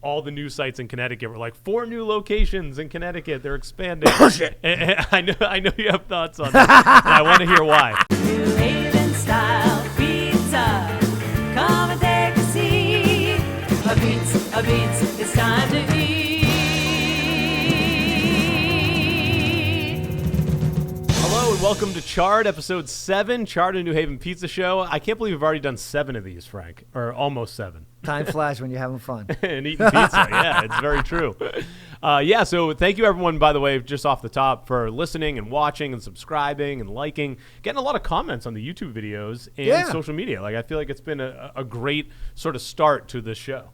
all the news sites in Connecticut were like 4 new locations in Connecticut. They're expanding. And I know you have thoughts on that, and I want to hear why. New Haven style pizza. Come and take a seat. A beats, it's time to eat. Hello and welcome to Charred, episode 7, Charred, a New Haven pizza show. I can't believe we've already done 7 of these, Frank, or almost 7. Time flies when you're having fun. And eating pizza, yeah, it's very true. So thank you everyone, by the way, just off the top, for listening and watching and subscribing and liking, getting a lot of comments on the YouTube videos and social media. Like, I feel like it's been a great sort of start to this show.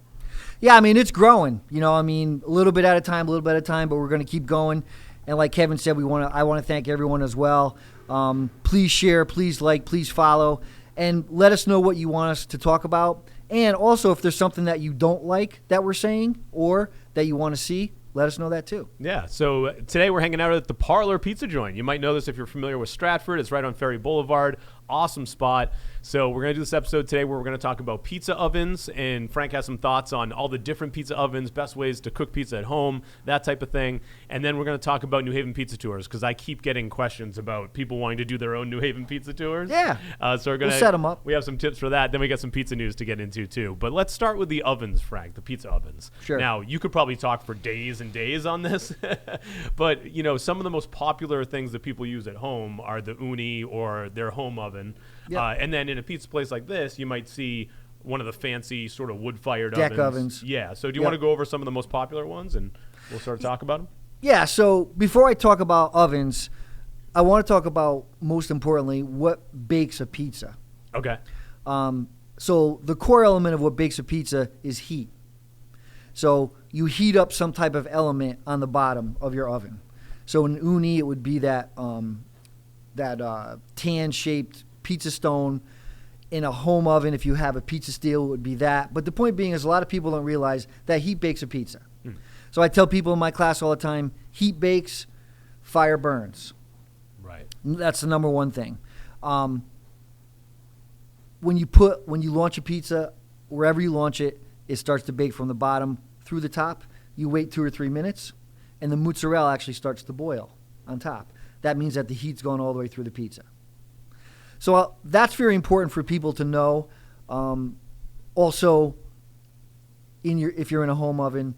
Yeah, I mean, it's growing. You know, I mean, a little bit at a time, but we're going to keep going. And like Kevin said, I want to thank everyone as well. Please share, please like, please follow, and let us know what you want us to talk about. And also, if there's something that you don't like that we're saying or that you want to see, let us know that too. Yeah, so today we're hanging out at the Parlor pizza joint. You might know this if you're familiar with Stratford. It's right on Ferry Boulevard. Awesome spot. So we're going to do this episode today where we're going to talk about pizza ovens, and Frank has some thoughts on all the different pizza ovens, best ways to cook pizza at home, that type of thing. And then we're going to talk about New Haven pizza tours, because I keep getting questions about people wanting to do their own New Haven pizza tours. Yeah, so we'll set them up. We have some tips for that. Then we got some pizza news to get into too. But let's start with the ovens, Frank, the pizza ovens. Sure. Now, you could probably talk for days and days on this, but you know, some of the most popular things that people use at home are the Ooni or their home oven. Yep. And then in a pizza place like this, you might see one of the fancy sort of wood-fired deck ovens. Yeah. So do you want to go over some of the most popular ones, and we'll sort of talk about them? Yeah. So before I talk about ovens, I want to talk about, most importantly, what bakes a pizza. Okay. So the core element of what bakes a pizza is heat. So you heat up some type of element on the bottom of your oven. So in Ooni, it would be that tan-shaped pizza stone. In a home oven, if you have a pizza steel, it would be that. But the point being is a lot of people don't realize that heat bakes a pizza. So I tell people in my class all the time, heat bakes, fire burns. Right. That's the number one thing. When you launch a pizza, wherever you launch it, it starts to bake from the bottom through the top. You wait 2 or 3 minutes, and the mozzarella actually starts to boil on top. That means that the heat's going all the way through the pizza. So that's very important for people to know. Also, if you're in a home oven,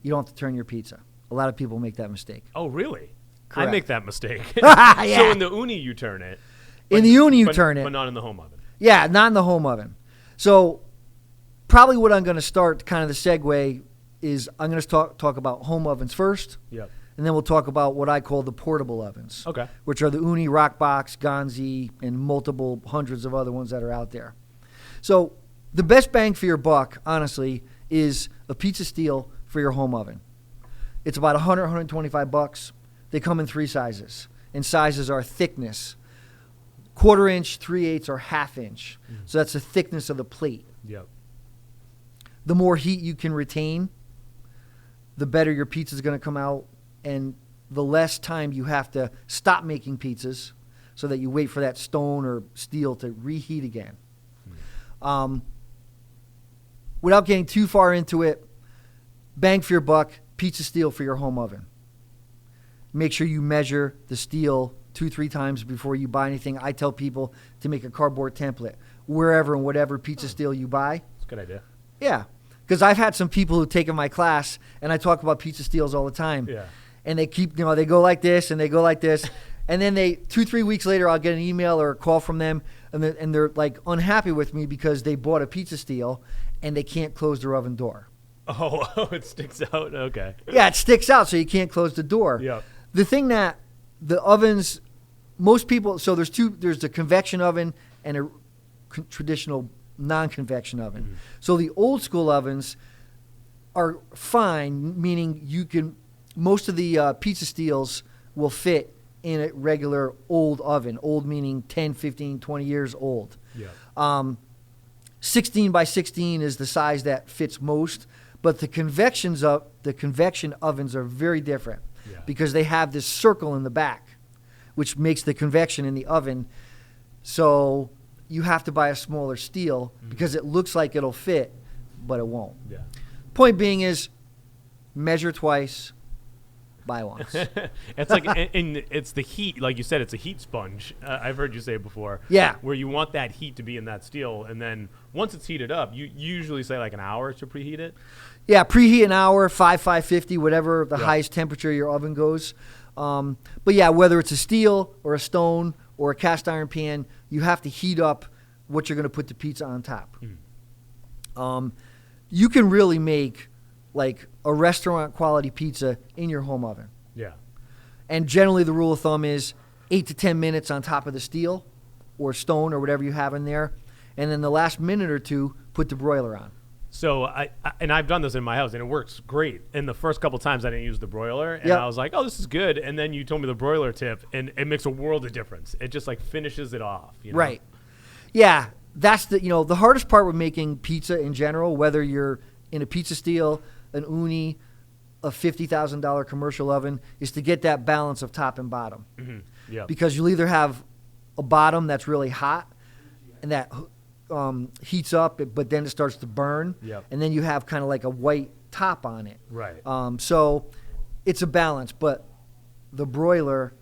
you don't have to turn your pizza. A lot of people make that mistake. Oh, really? Correct. I make that mistake. Yeah. So in the Ooni, you turn it. In the Ooni, you turn it. But not in the home oven. Yeah, not in the home oven. So probably what I'm going to start, kind of the segue, is I'm going to talk about home ovens first. Yep. And then we'll talk about what I call the portable ovens. Okay. Which are the Ooni, Rockbox, Gonzi, and multiple hundreds of other ones that are out there. So the best bang for your buck, honestly, is a pizza steel for your home oven. It's about $100, $125. They come in 3 sizes. And sizes are thickness. 1/4 inch, 3/8, or 1/2 inch. So that's the thickness of the plate. Yep. The more heat you can retain, the better your pizza is going to come out, and the less time you have to stop making pizzas so that you wait for that stone or steel to reheat again. Without getting too far into it, bang for your buck, pizza steel for your home oven. Make sure you measure the steel 2-3 times before you buy anything. I tell people to make a cardboard template wherever and whatever pizza steel you buy. That's a good idea. Yeah, because I've had some people who've taken my class, and I talk about pizza steels all the time. Yeah. And they keep, they go like this and they go like this. And then 2-3 weeks later, I'll get an email or a call from them, and they're like unhappy with me because they bought a pizza steel and they can't close their oven door. Oh, it sticks out. Okay. Yeah, it sticks out, so you can't close the door. Yeah. The thing that the ovens, most people, so there's the convection oven and a traditional non-convection oven. Mm-hmm. So the old school ovens are fine, meaning most of the pizza steels will fit in a regular old oven. Old meaning 10, 15, 20 years old. Yeah. 16 by 16 is the size that fits most, but the convection ovens are very different because they have this circle in the back, which makes the convection in the oven. So you have to buy a smaller steel because it looks like it'll fit, but it won't. Yeah. point being is measure twice, buy once. It's like, and it's the heat, like you said, it's a heat sponge. I've heard you say it before. Yeah. Where you want that heat to be in that steel, and then once it's heated up, you usually say like an hour to preheat it. Yeah, preheat an hour, 550, whatever the highest temperature your oven goes. But yeah, whether it's a steel or a stone or a cast iron pan, you have to heat up what you're going to put the pizza on top. You can really make like a restaurant quality pizza in your home oven. Yeah. And generally the rule of thumb is 8 to 10 minutes on top of the steel or stone or whatever you have in there. And then the last minute or two, put the broiler on. So I've done this in my house and it works great. And the first couple times I didn't use the broiler and I was like, oh, this is good. And then you told me the broiler tip and it makes a world of difference. It just like finishes it off. You know? Right. Yeah. That's the hardest part with making pizza in general, whether you're in a pizza steel, an Ooni, a $50,000 commercial oven, is to get that balance of top and bottom. Yeah. Because you'll either have a bottom that's really hot and that heats up, but then it starts to burn. Yep. And then you have kind of like a white top on it. Right. So it's a balance, but the broiler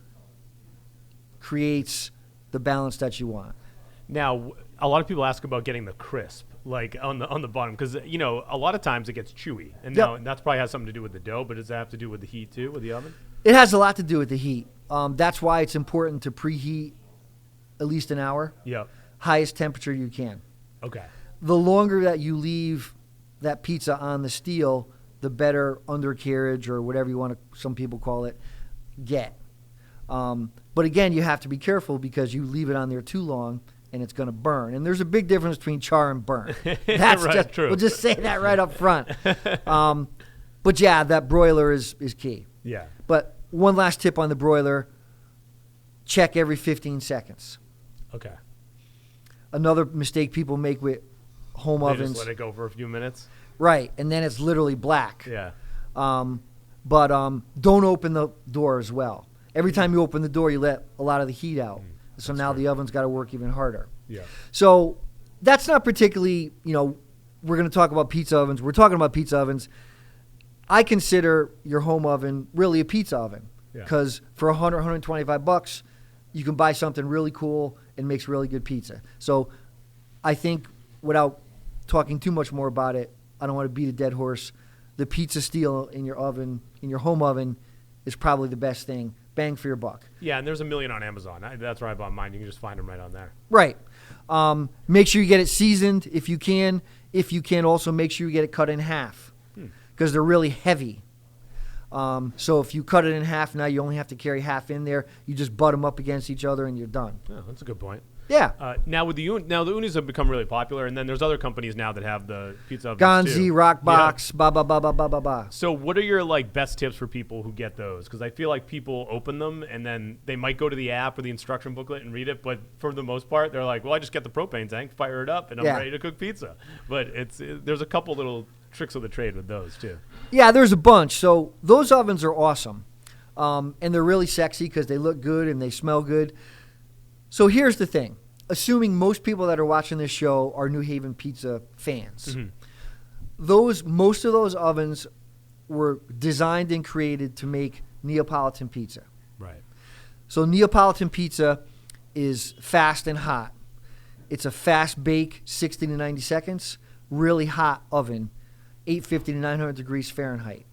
creates the balance that you want. Now, a lot of people ask about getting the crisp, like on the bottom, because a lot of times it gets chewy, and now that's probably has something to do with the dough. But does that have to do with the heat too, with the oven? It has a lot to do with the heat. That's why it's important to preheat at least an hour. Yep. Highest temperature you can. Okay. The longer that you leave that pizza on the steel, the better undercarriage or whatever you want to, some people call it, get. But again, you have to be careful because you leave it on there too long and it's going to burn. And there's a big difference between char and burn. That's right, true. We'll just say that right up front. But yeah, that broiler is key. Yeah. But one last tip on the broiler, check every 15 seconds. Okay. Another mistake people make with home ovens. Just let it go for a few minutes. Right, and then it's literally black. Yeah. But don't open the door as well. Every time you open the door, you let a lot of the heat out. So now the oven's got to work even harder. Yeah. So that's not particularly, we're going to talk about pizza ovens. We're talking about pizza ovens. I consider your home oven really a pizza oven because for $100, $125, you can buy something really cool and makes really good pizza. So I think without talking too much more about it, I don't want to beat a dead horse. The pizza steel in your oven, in your home oven, is probably the best thing. Bang for your buck. Yeah, and there's a million on Amazon. That's where I bought mine. You can just find them right on there. Right. Make sure you get it seasoned if you can. If you can, also make sure you get it cut in half because they're really heavy. So if you cut it in half, now you only have to carry half in there. You just butt them up against each other and you're done. Oh, that's a good point. Yeah. Now with the Unis have become really popular, and then there's other companies now that have the pizza ovens Gonzi, too. Rockbox, ba ba ba ba ba ba ba. So what are your best tips for people who get those? Because I feel like people open them and then they might go to the app or the instruction booklet and read it, but for the most part they're like, well, I just get the propane tank, fire it up, and I'm ready to cook pizza. But there's a couple little tricks of the trade with those too. Yeah, there's a bunch. So those ovens are awesome, and they're really sexy because they look good and they smell good. So here's the thing. Assuming most people that are watching this show are New Haven pizza fans, most of those ovens were designed and created to make Neapolitan pizza. Right. So Neapolitan pizza is fast and hot. It's a fast bake, 60 to 90 seconds, really hot oven, 850 to 900 degrees Fahrenheit.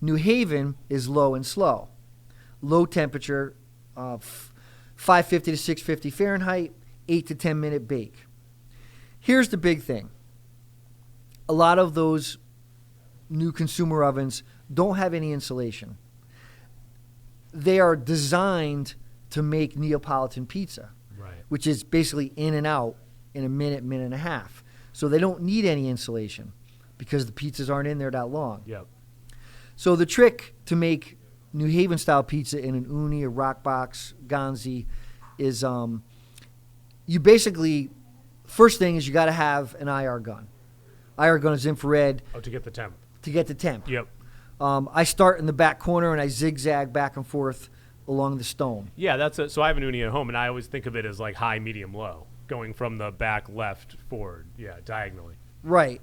New Haven is low and slow. Low temperature, 550 to 650 Fahrenheit, 8 to 10 minute bake. Here's the big thing. A lot of those new consumer ovens don't have any insulation. They are designed to make Neapolitan pizza, which is basically in and out in a minute, minute and a half. So they don't need any insulation because the pizzas aren't in there that long. Yep. So the trick to make New Haven style pizza in an Ooni, a Rockbox, Gonzi is you basically, first thing is you got to have an IR gun. IR gun is infrared. Oh, to get the temp. To get the temp. Yep. I start in the back corner and I zigzag back and forth along the stone. Yeah, that's it. So I have an Ooni at home, and I always think of it as like high, medium, low, going from the back left forward. Yeah, diagonally. Right.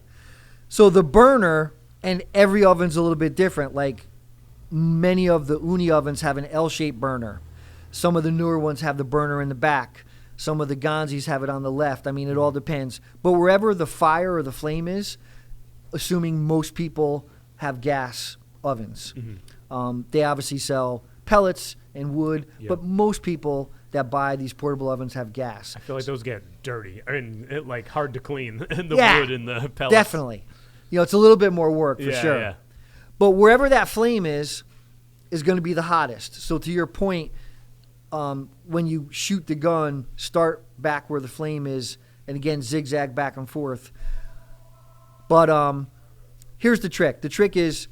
So the burner And every oven's a little bit different. Like many of the Ooni ovens have an L-shaped burner. Some of the newer ones have the burner in the back. Some of the Gonzis have it on the left. I mean, it all depends. But wherever the fire or the flame is, assuming most people have gas ovens, they obviously sell pellets and wood, but most people that buy these portable ovens have gas. I feel like those get dirty. I mean, like hard to clean, the wood and the pellets. Definitely. It's a little bit more work for sure. Yeah. But wherever that flame is going to be the hottest. So to your point, when you shoot the gun, start back where the flame is, and again, zigzag back and forth. But here's the trick. The trick is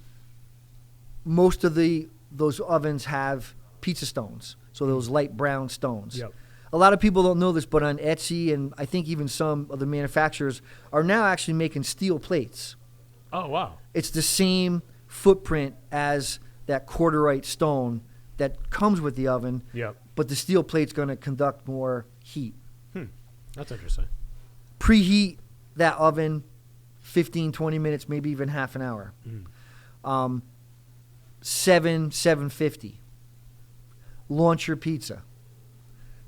most of those ovens have pizza stones, so those light brown stones. Yep. A lot of people don't know this, but on Etsy and I think even some of the manufacturers are now actually making steel plates. Oh, wow. It's the same footprint as that corderite stone that comes with the oven, but the steel plate's going to conduct more heat. That's interesting. Preheat that oven 15, 20 minutes, maybe even half an hour. 750. Launch your pizza.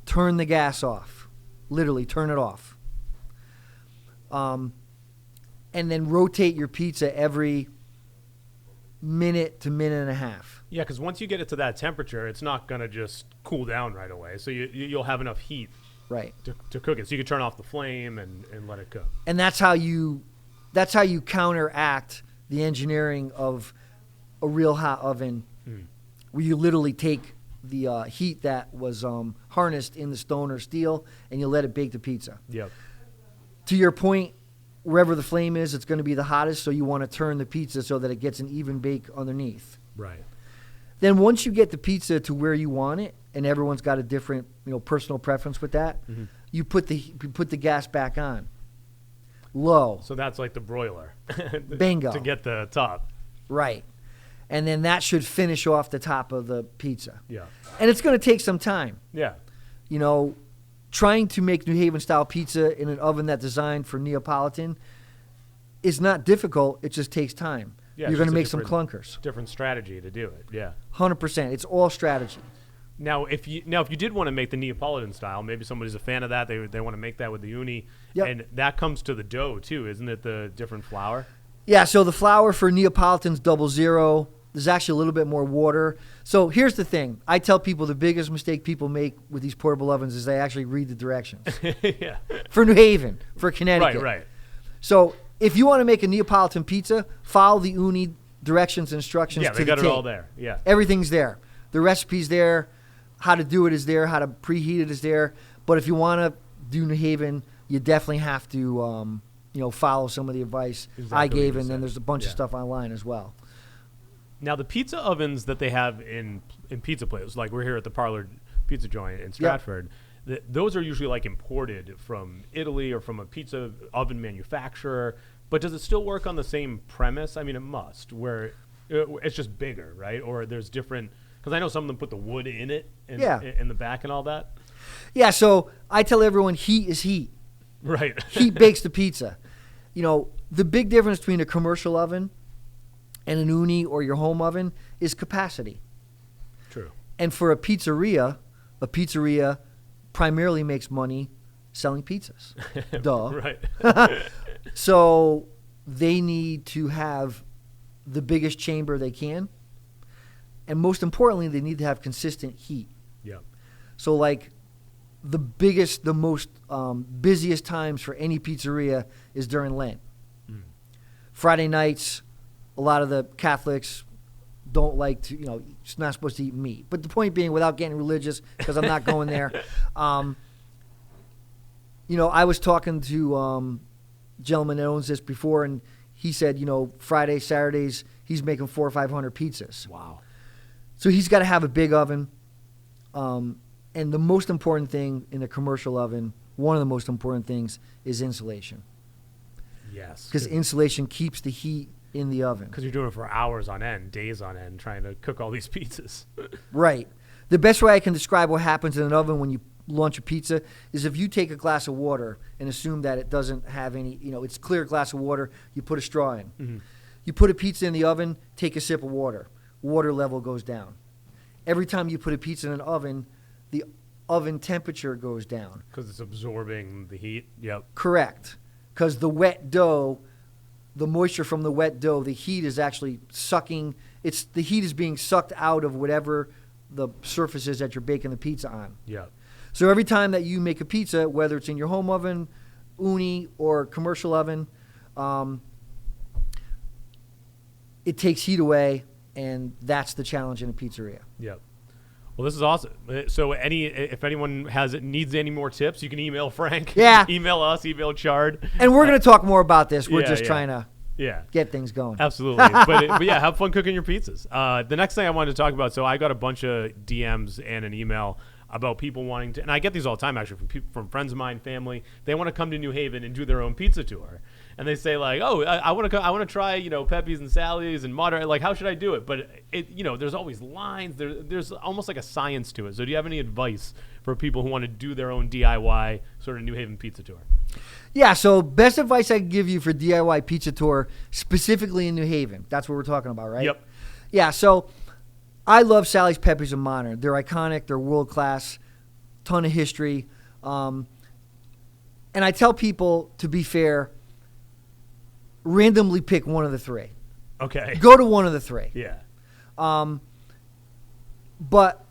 Turn the gas off. Literally, turn it off. And then rotate your pizza every minute to minute and a half. Yeah, because once you get it to that temperature, it's not going to just cool down right away. So you'll have enough heat to cook it. So you can turn off the flame and let it cook. And that's how you counteract the engineering of a real hot oven, where you literally take the heat that was harnessed in the stone or steel and you let it bake the pizza. Yep. To your point, wherever the flame is, it's going to be the hottest, so you want to turn the pizza so that it gets an even bake underneath. Right. Then once you get the pizza to where you want it, and everyone's got a different, personal preference with that, you put the gas back on. Low. So that's like the broiler. Bingo. To get the top. Right. And then that should finish off the top of the pizza. Yeah. And it's going to take some time. Yeah. Trying to make New Haven style pizza in an oven that's designed for Neapolitan is not difficult. It just takes time. Yeah, you're going to make some clunkers. Different strategy to do it. Yeah. 100%. It's all strategy. Now, if you did want to make the Neapolitan style, maybe somebody's a fan of that. They want to make that with the Ooni, and that comes to the dough too, isn't it? The different flour. Yeah. So the flour for Neapolitan's 00. There's actually a little bit more water. So here's the thing. I tell people the biggest mistake people make with these portable ovens is they actually read the directions. Yeah. For New Haven, for Connecticut. Right. So if you want to make a Neapolitan pizza, follow the Ooni directions and instructions to the they got T. it all there. Yeah. Everything's there. The recipe's there. How to do it is there. How to preheat it is there. But if you want to do New Haven, you definitely have to follow some of the advice I gave, and then there's a bunch of stuff online as well. Now, the pizza ovens that they have in pizza places, like we're here at the Parlor Pizza Joint in Stratford, those are usually like imported from Italy or from a pizza oven manufacturer. But does it still work on the same premise? I mean, it must, where it's just bigger, right? Or there's different, because I know some of them put the wood in it in the back and all that. Yeah, so I tell everyone heat is heat. Right. Heat bakes the pizza. The big difference between a commercial oven and an Ooni or your home oven is capacity. True. And for a pizzeria primarily makes money selling pizzas. Duh. Right. So they need to have the biggest chamber they can. And most importantly, they need to have consistent heat. Yeah. So like the most busiest times for any pizzeria is during Lent. Friday nights, a lot of the Catholics don't like to, it's not supposed to eat meat. But the point being, without getting religious, because I'm not going there, I was talking to a gentleman that owns this before, and he said, Fridays, Saturdays, he's making 400 or 500 pizzas. Wow. So he's got to have a big oven. And the most important thing in a commercial oven, one of the most important things, is insulation. Yes. Because insulation keeps the heat in the oven. Because you're doing it for hours on end, days on end, trying to cook all these pizzas. Right. The best way I can describe what happens in an oven when you launch a pizza is if you take a glass of water and assume that it doesn't have any, it's clear glass of water, you put a straw in. you put a pizza in the oven, take a sip of water. Water level goes down. Every time you put a pizza in an oven, the oven temperature goes down. Because it's absorbing the heat. Yep. Correct. Because the wet dough, the moisture from the wet dough, the heat is actually sucking. The heat is being sucked out of whatever the surface is that you're baking the pizza on. Yep. So every time that you make a pizza, whether it's in your home oven, Ooni, or commercial oven, it takes heat away, and that's the challenge in a pizzeria. Yep. Well, this is awesome. So if anyone needs any more tips, you can email Frank. Yeah. Email us, email Charred. And we're going to talk more about this. We're just yeah. trying to Yeah. get things going. Absolutely. but yeah, have fun cooking your pizzas. The next thing I wanted to talk about, so I got a bunch of DMs and an email about people wanting to, and I get these all the time actually from friends of mine, family. They want to come to New Haven and do their own pizza tour. And they say like, oh, I want to try, Pepe's and Sally's and Modern. Like, how should I do it? But there's always lines. There's almost like a science to it. So do you have any advice for people who want to do their own DIY sort of New Haven pizza tour? Yeah, so best advice I can give you for DIY pizza tour, specifically in New Haven. That's what we're talking about, right? Yep. Yeah, so I love Sally's, Pepe's, and Modern. They're iconic. They're world-class. Ton of history. And I tell people, to be fair, randomly pick one of the three. Okay. Go to one of the three. Yeah. But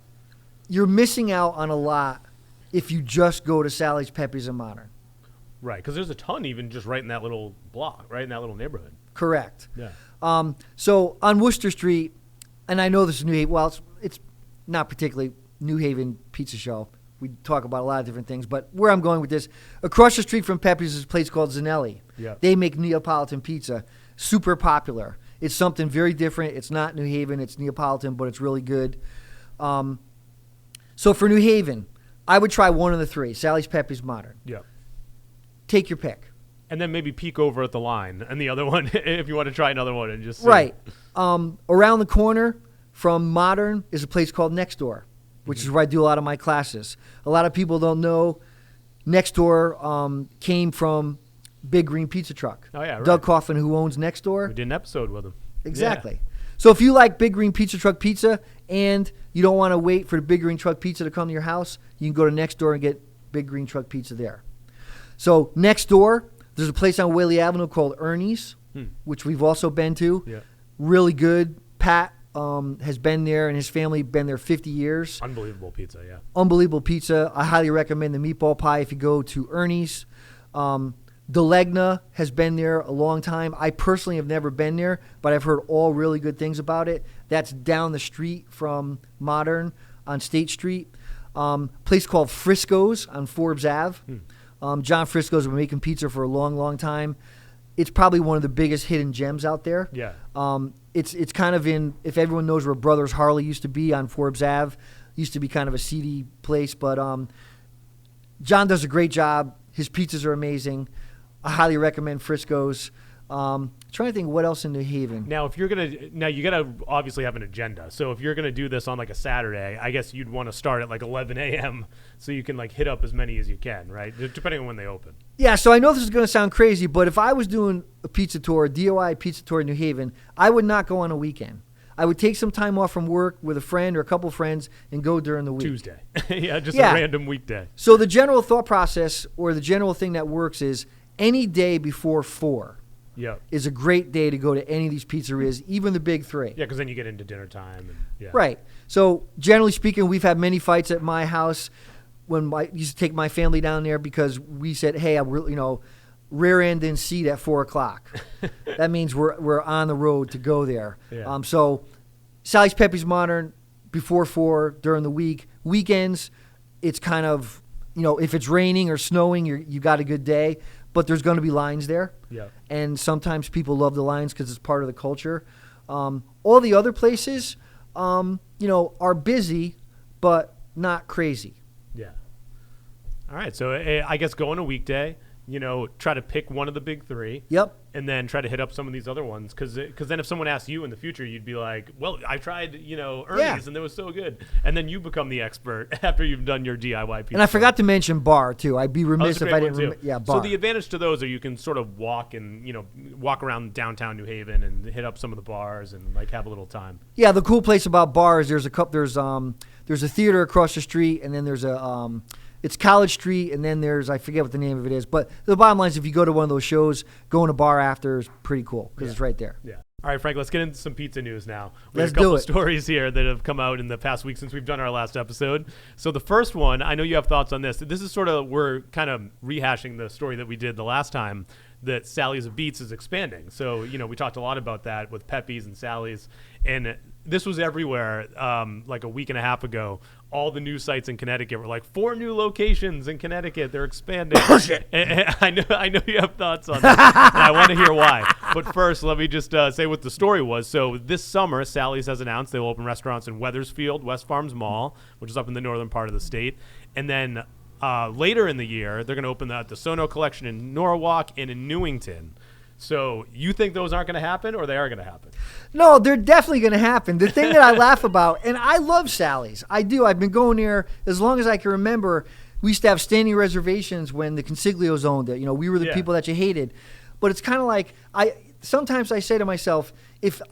you're missing out on a lot if you just go to Sally's, Pepe's, and Modern. Right, because there's a ton even just right in that little block, right in that little neighborhood. Correct. Yeah. So on Worcester Street, and I know this is New Haven. Well, it's not particularly New Haven pizza show. We talk about a lot of different things, but where I'm going with this, across the street from Pepe's is a place called Zanelli. Yeah. They make Neapolitan pizza, super popular. It's something very different. It's not New Haven. It's Neapolitan, but it's really good. So for New Haven, I would try one of the three, Sally's, Pepe's, Modern. Yeah. Take your pick. And then maybe peek over at the line and the other one if you want to try another one and just see. Right. Around the corner from Modern is a place called Next Door, which is where I do a lot of my classes. A lot of people don't know Next Door came from Big Green Pizza Truck. Oh, yeah, right. Doug Coffin, who owns Next Door. We did an episode with him. Exactly. So if you like Big Green Pizza Truck pizza and you don't want to wait for the Big Green Truck pizza to come to your house, you can go to Next Door and get Big Green Truck pizza there. So next door, there's a place on Whaley Avenue called Ernie's, which we've also been to. Yeah. Really good. Pat has been there, and his family been there 50 years. Unbelievable pizza, yeah. Unbelievable pizza. I highly recommend the meatball pie if you go to Ernie's. Delegna has been there a long time. I personally have never been there, but I've heard all really good things about it. That's down the street from Modern on State Street. Place called Frisco's on Forbes Ave. John Frisco's been making pizza for a long, long time. It's probably one of the biggest hidden gems out there. Yeah. It's kind of in, if everyone knows where Brothers Harley used to be on Forbes Ave, used to be kind of a seedy place, but John does a great job. His pizzas are amazing. I highly recommend Frisco's. Trying to think what else in New Haven. Now, you gotta obviously have an agenda. So if you're gonna do this on like a Saturday, I guess you'd want to start at like 11 a.m. so you can like hit up as many as you can, right? Depending on when they open. Yeah, so I know this is going to sound crazy, but if I was doing a pizza tour, a DIY pizza tour in New Haven, I would not go on a weekend. I would take some time off from work with a friend or a couple friends and go during the week. Tuesday. A random weekday. So the general thought process or the general thing that works is any day before 4 is a great day to go to any of these pizzerias, even the big three. Yeah, because then you get into dinner time. Right. So generally speaking, we've had many fights at my house when I used to take my family down there because we said, hey, rear end in seat at 4 o'clock. That means we're on the road to go there. Yeah. So Sally's, Pepe's, Modern before 4 during the week. Weekends, it's kind of, if it's raining or snowing, you got a good day. But there's going to be lines there. Yeah. And sometimes people love the lines because it's part of the culture. All the other places, are busy, but not crazy. Yeah. All right. So I guess go on a weekday. try to pick one of the big three. Yep. And then try to hit up some of these other ones, because then if someone asks you in the future, you'd be like, well, I tried, Ernie's, and it was so good. And then you become the expert after you've done your DIY pizza. And I forgot to mention bar, too. I'd be remiss if I didn't. Bar. So the advantage to those are you can sort of walk around downtown New Haven and hit up some of the bars and like have a little time. Yeah, the cool place about bars, there's a theater across the street, and then there's it's College Street, and then I forget what the name of it is. But the bottom line is, if you go to one of those shows, going to bar after is pretty cool because it's right there. Yeah. All right, Frank, let's get into some pizza news now. We Let's have a couple do it. stories here that have come out in the past week since we've done our last episode. So the first one, I know you have thoughts on this. This is we're kind of rehashing the story that we did the last time, that Sally's of Beats is expanding. So, we talked a lot about that with Pepe's and Sally's. And this was everywhere like a week and a half ago. All the news sites in Connecticut were like, 4 new locations in Connecticut. They're expanding. And I know you have thoughts on that, and I want to hear why. But first, let me just say what the story was. So this summer, Sally's has announced they will open restaurants in Wethersfield, West Farms Mall, which is up in the northern part of the state. And then later in the year, they're going to open the Sono Collection in Norwalk and in Newington. So you think those aren't going to happen, or they are going to happen? No, they're definitely going to happen. The thing that I laugh about, and I love Sally's. I do. I've been going there as long as I can remember. We used to have standing reservations when the Consiglios owned it. We were the people that you hated. But it's kind of like, sometimes I say to myself, if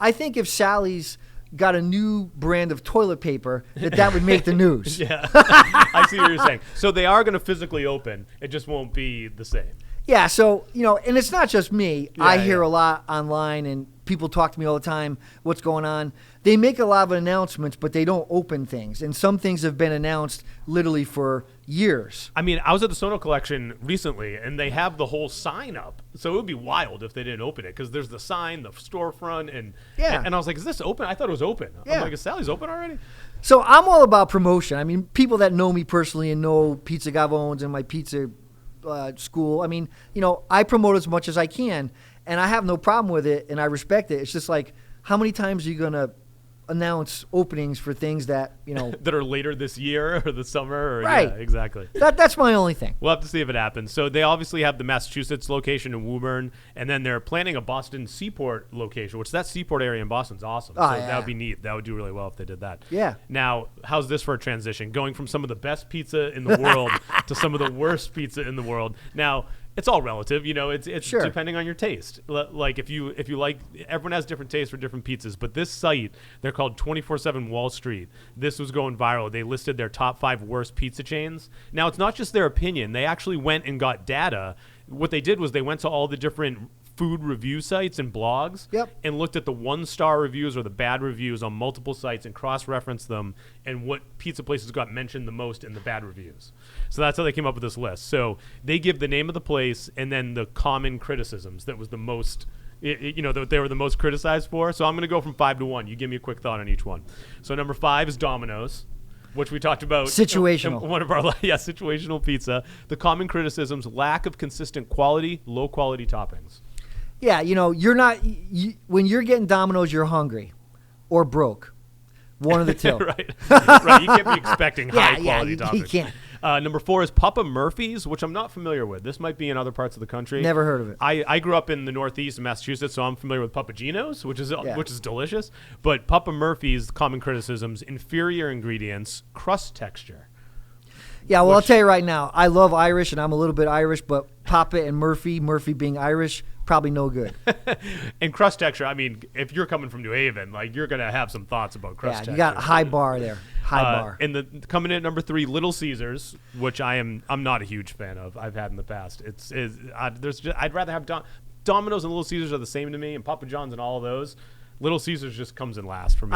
Sally's got a new brand of toilet paper, that would make the news. Yeah, I see what you're saying. So they are going to physically open. It just won't be the same. Yeah, so, and it's not just me. I hear a lot online, and people talk to me all the time, what's going on. They make a lot of announcements, but they don't open things. And some things have been announced literally for years. I mean, I was at the Sono Collection recently, and they have the whole sign up. So it would be wild if they didn't open it, because there's the sign, the storefront, and I was like, is this open? I thought it was open. Yeah. I'm like, is Sally's open already? So I'm all about promotion. I mean, people that know me personally and know Pizza Gavones and my pizza school, I mean, I promote as much as I can, and I have no problem with it, and I respect it. It's just like, how many times are you going to announce openings for things that, that are later this year or the summer? Or, right. Yeah, exactly. That's my only thing. We'll have to see if it happens. So they obviously have the Massachusetts location in Woburn, and then they're planning a Boston Seaport location, which that Seaport area in Boston's awesome. Oh, so yeah. that would be neat. That would do really well if they did that. Yeah. Now, how's this for a transition? Going from some of the best pizza in the world to some of the worst pizza in the world. Now, it's all relative, it's sure. depending on your taste. Like if you like, everyone has different tastes for different pizzas, but this site, they're called 24/7 Wall Street. This was going viral. They listed their top 5 worst pizza chains. Now, it's not just their opinion. They actually went and got data. What they did was they went to all the different food review sites and blogs and looked at the 1-star reviews or the bad reviews on multiple sites and cross-referenced them and what pizza places got mentioned the most in the bad reviews. So that's how they came up with this list. So they give the name of the place and then the common criticisms that was the most, that they were the most criticized for. So I'm going to go from 5 to 1. You give me a quick thought on each one. So number 5 is Domino's, which we talked about. Situational. In one of our, situational pizza. The common criticisms: lack of consistent quality, low quality toppings. Yeah, you're not, when you're getting Domino's, you're hungry or broke. One of the two. Right. You can't be expecting high quality toppings. You can't. Number 4 is Papa Murphy's, which I'm not familiar with. This might be in other parts of the country. Never heard of it. I grew up in the Northeast of Massachusetts, so I'm familiar with Papa Gino's, which is delicious. But Papa Murphy's common criticisms: inferior ingredients, crust texture. Yeah, well, I'll tell you right now, I love Irish, and I'm a little bit Irish, but Papa and Murphy being Irish, probably no good. And crust texture, I mean, if you're coming from New Haven, you're going to have some thoughts about crust texture. Yeah, you got a high bar there. High bar. And coming in at number 3, Little Caesars, which I'm not a huge fan of. I've had in the past. I'd rather have Domino's and Little Caesars are the same to me, and Papa John's and all of those. Little Caesars just comes in last for me.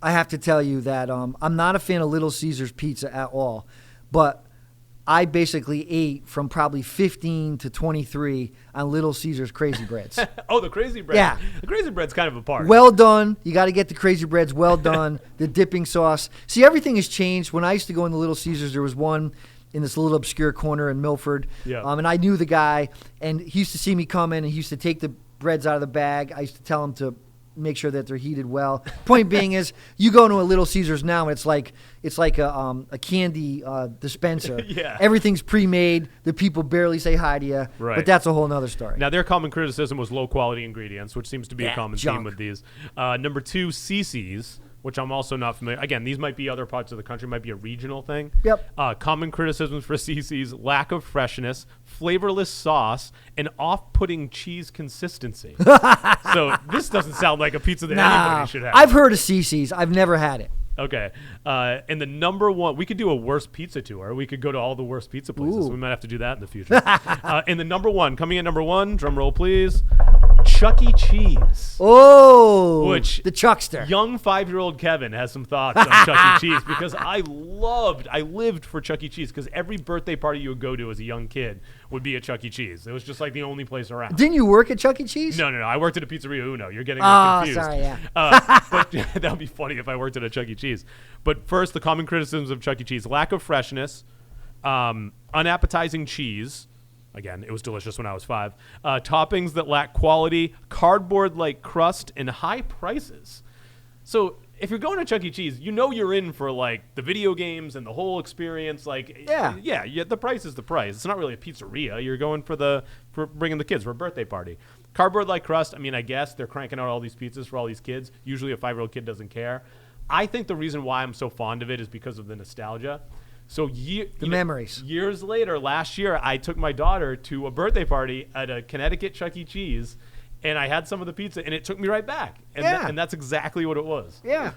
I have to tell you that I'm not a fan of Little Caesars pizza at all, but I basically ate from probably 15 to 23 on Little Caesars Crazy Breads. Oh, the Crazy Bread. Yeah. The Crazy Bread's kind of a party. Well done. You got to get the Crazy Breads well done. The dipping sauce. See, everything has changed. When I used to go into Little Caesars, there was one in this little obscure corner in Milford. Yeah. And I knew the guy, and he used to see me come in, and he used to take the breads out of the bag. I used to tell him to make sure that they're heated well. Point being is, you go to a Little Caesars now, and it's like a candy dispenser. Yeah. Everything's pre-made. The people barely say hi to you. Right. But that's a whole nother story. Now, their common criticism was low-quality ingredients, which seems to be a common junk. theme with these. Number 2, CC's, which I'm also not familiar. Again, these might be other parts of the country, might be a regional thing. Yep. Common criticisms for CC's: lack of freshness, flavorless sauce, and off-putting cheese consistency. So this doesn't sound like a pizza that anybody should have. I've heard of CC's. I've never had it. Okay. And the number one, we could do a worst pizza tour. We could go to all the worst pizza places. Ooh. We might have to do that in the future. And the number one, coming in number 1, drum roll please, Chuck E. Cheese. Oh, Which the Chuckster. Young 5-year-old Kevin has some thoughts on Chuck E. Cheese, because I lived for Chuck E. Cheese, because every birthday party you would go to as a young kid would be at Chuck E. Cheese. It was just like the only place around. Didn't you work at Chuck E. Cheese? No. I worked at a pizzeria Uno. You're getting confused. Sorry, yeah. But that would be funny if I worked at a Chuck E. Cheese. But first, the common criticisms of Chuck E. Cheese: lack of freshness, unappetizing cheese. Again, it was delicious when I was 5. Toppings that lack quality, cardboard-like crust, and high prices. So if you're going to Chuck E. Cheese, you know you're in for like the video games and the whole experience. Like, yeah, the price is the price. It's not really a pizzeria. You're going for bringing the kids for a birthday party. Cardboard-like crust. I mean, I guess they're cranking out all these pizzas for all these kids. Usually a 5-year-old kid doesn't care. I think the reason why I'm so fond of it is because of the nostalgia. So memories. Years later, last year, I took my daughter to a birthday party at a Connecticut Chuck E. Cheese, and I had some of the pizza, and it took me right back. And, and that's exactly what it was. Yeah.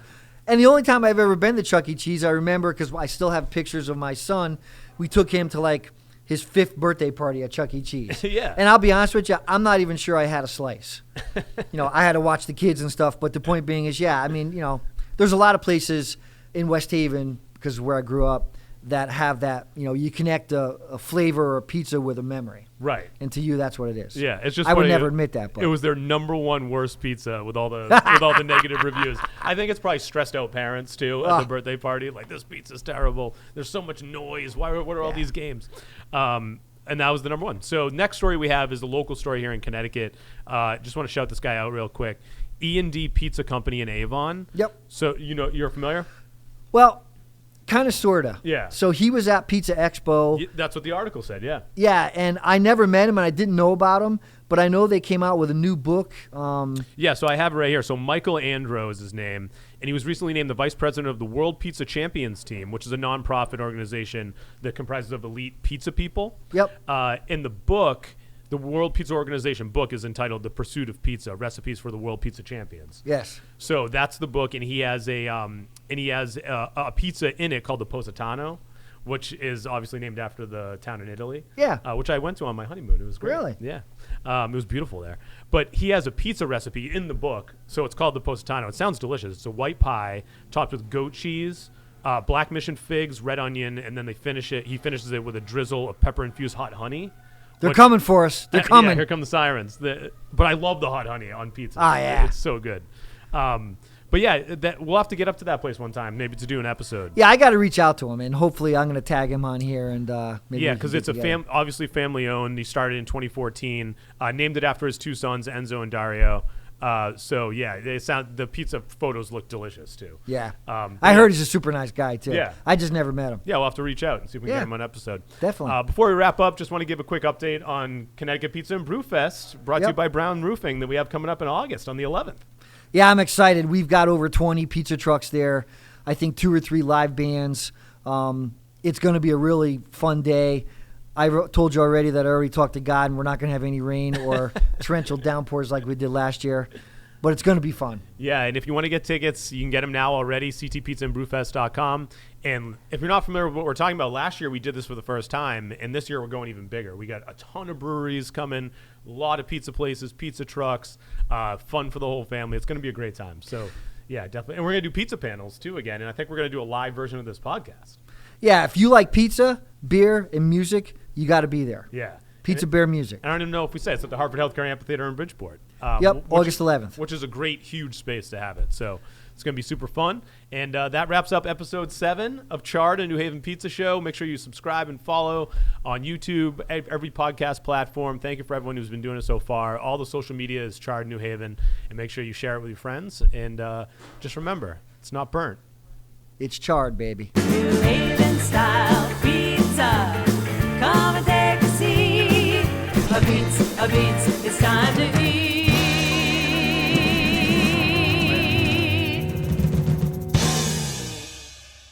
And the only time I've ever been to Chuck E. Cheese, I remember, because I still have pictures of my son, we took him to like his 5th birthday party at Chuck E. Cheese. Yeah. And I'll be honest with you, I'm not even sure I had a slice. I had to watch the kids and stuff, but the point being is, there's a lot of places in West Haven, because of where I grew up, that have that, you connect a flavor or a pizza with a memory. Right. And to you, that's what it is. Yeah, it's just I would funny never admit that, but it was their number 1 worst pizza with all the negative reviews. I think it's probably stressed out parents too at the birthday party. Like, this pizza's terrible. There's so much noise. What are all these games? And that was the number 1. So next story we have is the local story here in Connecticut. Just want to shout this guy out real quick. E&D Pizza Company in Avon. Yep. So you're familiar? Well, kind of, sort of. Yeah. So he was at Pizza Expo. That's what the article said, yeah. Yeah, and I never met him, and I didn't know about him, but I know they came out with a new book. Yeah, so I have it right here. So Michael Andro is his name, and he was recently named the vice president of the World Pizza Champions Team, which is a nonprofit organization that comprises of elite pizza people. Yep. In the book, the World Pizza Organization book is entitled The Pursuit of Pizza: Recipes for the World Pizza Champions. Yes. So that's the book, and he has a pizza in it called the Positano, which is obviously named after the town in Italy. Yeah. Which I went to on my honeymoon. It was great. Really? Yeah. It was beautiful there. But he has a pizza recipe in the book, so it's called the Positano. It sounds delicious. It's a white pie topped with goat cheese, black mission figs, red onion, and then he finishes it with a drizzle of pepper-infused hot honey. They're coming for us. They're coming. Yeah, here come the sirens. But I love the hot honey on pizza. Ah, yeah. It's so good. But yeah, we'll have to get up to that place one time, maybe to do an episode. Yeah, I got to reach out to him, and hopefully I'm going to tag him on here. And maybe yeah, because it's obviously family owned. He started in 2014. Named it after his 2 sons, Enzo and Dario. So yeah, the pizza photos look delicious too. Yeah. I heard he's a super nice guy too. Yeah. I just never met him. Yeah, we'll have to reach out and see if we can get him on an episode. Definitely. Before we wrap up, just want to give a quick update on Connecticut Pizza and Brew Fest, brought to you by Brown Roofing, that we have coming up in August on the 11th. Yeah, I'm excited. We've got over 20 pizza trucks there. I think 2 or 3 live bands. It's going to be a really fun day. I told you already that I already talked to God, and we're not going to have any rain or torrential downpours like we did last year. But it's going to be fun. Yeah, and if you want to get tickets, you can get them now already, ctpizzaandbrewfest.com. And if you're not familiar with what we're talking about, last year we did this for the first time, and this year we're going even bigger. We got a ton of breweries coming, a lot of pizza places, pizza trucks, fun for the whole family. It's going to be a great time. So, yeah, definitely. And we're going to do pizza panels, too, again. And I think we're going to do a live version of this podcast. Yeah, if you like pizza, beer, and music, you got to be there. Yeah. Pizza, beer, music. I don't even know if we said it's at the Harvard Healthcare Amphitheater in Bridgeport. August 11th. Which is a great, huge space to have it. So It's going to be super fun. And that wraps up episode 7 of Charred, a New Haven Pizza Show. Make sure you subscribe and follow on YouTube, every podcast platform. Thank you for everyone who's been doing it so far. All the social media is Charred New Haven. And make sure you share it with your friends. And just remember, it's not burnt. It's charred, baby. New Haven style pizza.